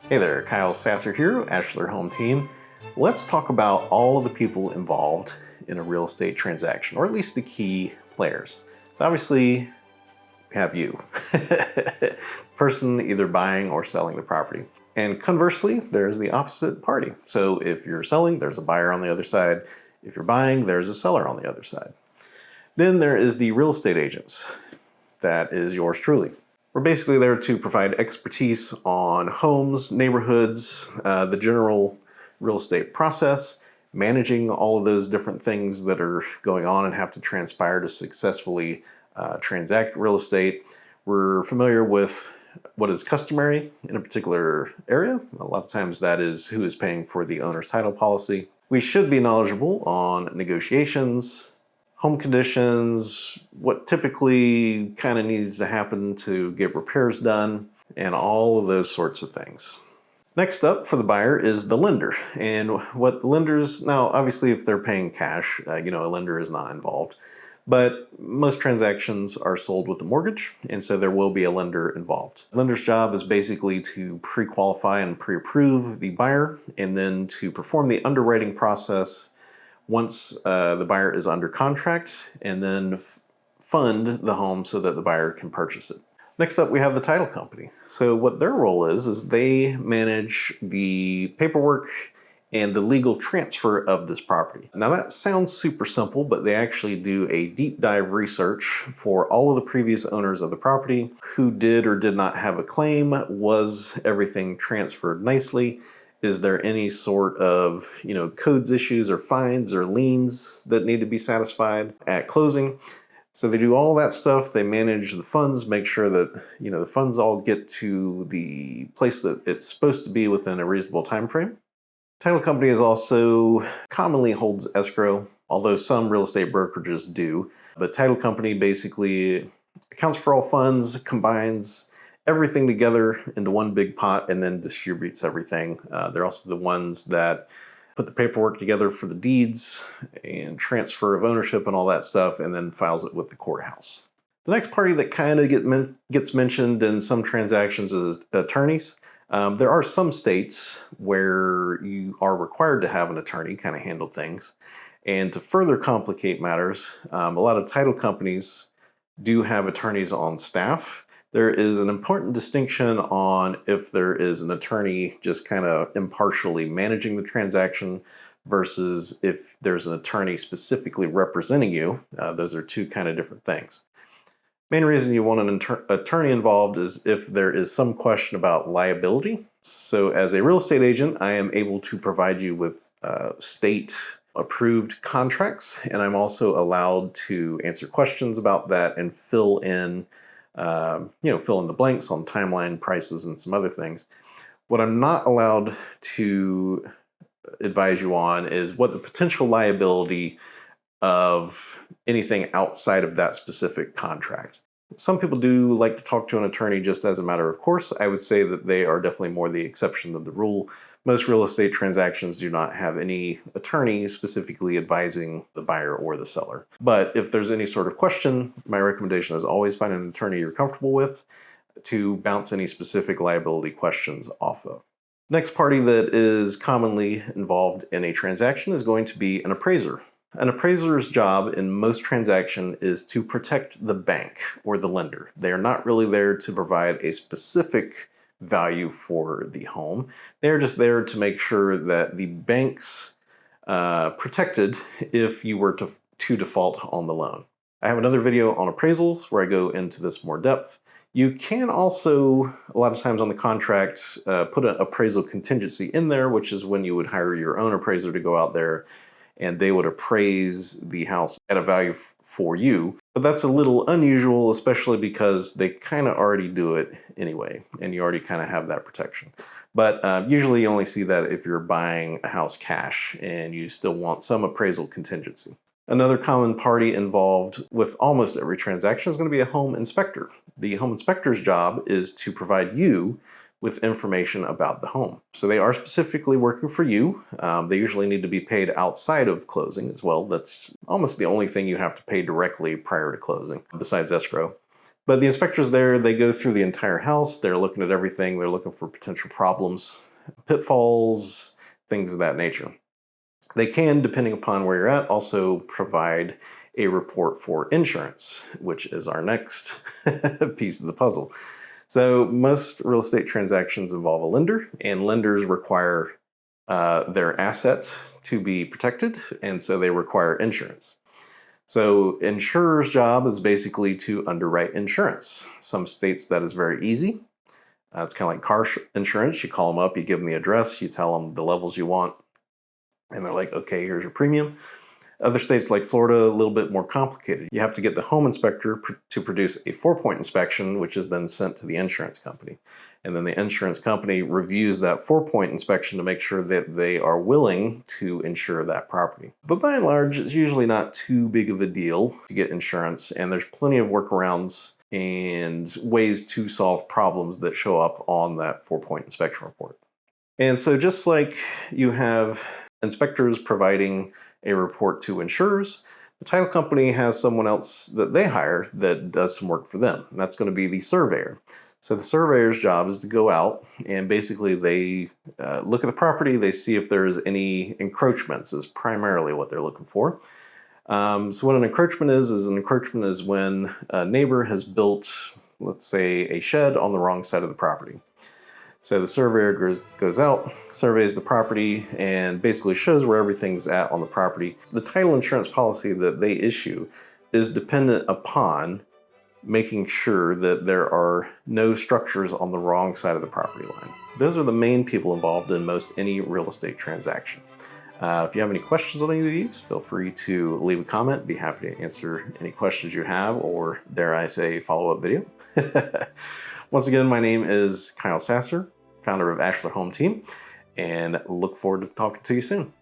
Hey there, Kyle Sasser here, Ashlar Home Team. Let's talk about all of the people involved in a real estate transaction, or at least the key players. So obviously, we have you, person either buying or selling the property. And conversely, there's the opposite party. So if you're selling, there's a buyer on the other side. If you're buying, there's a seller on the other side. Then there is the real estate agents. That is yours truly. We're basically there to provide expertise on homes, neighborhoods, the general real estate process, managing all of those different things that are going on and have to transpire to successfully transact real estate. We're familiar with what is customary in a particular area. A lot of times that is who is paying for the owner's title policy. We should be knowledgeable on negotiations, home conditions, what typically kind of needs to happen to get repairs done, and all of those sorts of things. Next up for the buyer is the lender. And what lenders, now obviously if they're paying cash, a lender is not involved. But most transactions are sold with a mortgage, and so there will be a lender involved. The lender's job is basically to pre-qualify and pre-approve the buyer, and then to perform the underwriting process once the buyer is under contract, and then fund the home so that the buyer can purchase it. Next up, we have the title company. So what their role is they manage the paperwork and the legal transfer of this property. Now that sounds super simple, but they actually do a deep dive research for all of the previous owners of the property, who did or did not have a claim, was everything transferred nicely, is there any sort of, codes issues or fines or liens that need to be satisfied at closing? So they do all that stuff. They manage the funds, make sure that, the funds all get to the place that it's supposed to be within a reasonable time frame. Title company is also commonly holds escrow, although some real estate brokerages do. But title company basically accounts for all funds, combines everything together into one big pot, and then distributes everything. They're also the ones that put the paperwork together for the deeds and transfer of ownership and all that stuff, and then files it with the courthouse. The next party that kind of gets mentioned in some transactions is attorneys. There are some states where you are required to have an attorney kind of handle things. And to further complicate matters, a lot of title companies do have attorneys on staff. There is an important distinction on if there is an attorney just kind of impartially managing the transaction versus if there's an attorney specifically representing you. Those are two kind of different things. Main reason you want an attorney involved is if there is some question about liability. So as a real estate agent, I am able to provide you with state approved contracts, and I'm also allowed to answer questions about that and fill in the blanks on timeline, prices, and some other things. What I'm not allowed to advise you on is what the potential liability of anything outside of that specific contract. Some people do like to talk to an attorney just as a matter of course. I would say that they are definitely more the exception than the rule. Most real estate transactions do not have any attorney specifically advising the buyer or the seller. But if there's any sort of question, my recommendation is always find an attorney you're comfortable with to bounce any specific liability questions off of. Next party that is commonly involved in a transaction is going to be an appraiser. An appraiser's job in most transactions is to protect the bank or the lender. They are not really there to provide a specific value for the home. They're just there to make sure that the bank's protected if you were to default on the loan. I have another video on appraisals where I go into this more depth. You can also, a lot of times on the contract, put an appraisal contingency in there, which is when you would hire your own appraiser to go out there and they would appraise the house at a value for you. But that's a little unusual, especially because they kind of already do it anyway, and you already kind of have that protection. But usually you only see that if you're buying a house cash and you still want some appraisal contingency. Another common party involved with almost every transaction is going to be a home inspector. The home inspector's job is to provide you with information about the home. So they are specifically working for you. They usually need to be paid outside of closing as well. That's almost the only thing you have to pay directly prior to closing, besides escrow. But the inspectors there, they go through the entire house. They're looking at everything. They're looking for potential problems, pitfalls, things of that nature. They can, depending upon where you're at, also provide a report for insurance, which is our next piece of the puzzle. So most real estate transactions involve a lender, and lenders require their asset to be protected, and so they require insurance. So insurer's job is basically to underwrite insurance. Some states that is very easy. It's kind of like car insurance. You call them up, you give them the address, you tell them the levels you want, and they're like, okay, here's your premium. Other states like Florida, a little bit more complicated. You have to get the home inspector to produce a 4-point inspection, which is then sent to the insurance company. And then the insurance company reviews that 4-point inspection to make sure that they are willing to insure that property. But by and large, it's usually not too big of a deal to get insurance, and there's plenty of workarounds and ways to solve problems that show up on that 4-point inspection report. And so just like you have inspectors providing a report to insurers, the title company has someone else that they hire that does some work for them. And that's going to be the surveyor. So the surveyor's job is to go out and basically they look at the property, they see if there's any encroachments is primarily what they're looking for. So what an encroachment is when a neighbor has built, let's say, a shed on the wrong side of the property. So the surveyor goes out, surveys the property, and basically shows where everything's at on the property. The title insurance policy that they issue is dependent upon making sure that there are no structures on the wrong side of the property line. Those are the main people involved in most any real estate transaction. If you have any questions on any of these, feel free to leave a comment. Be happy to answer any questions you have, or dare I say, follow-up video. Once again, my name is Kyle Sasser, founder of Ashlar Home Team, and look forward to talking to you soon.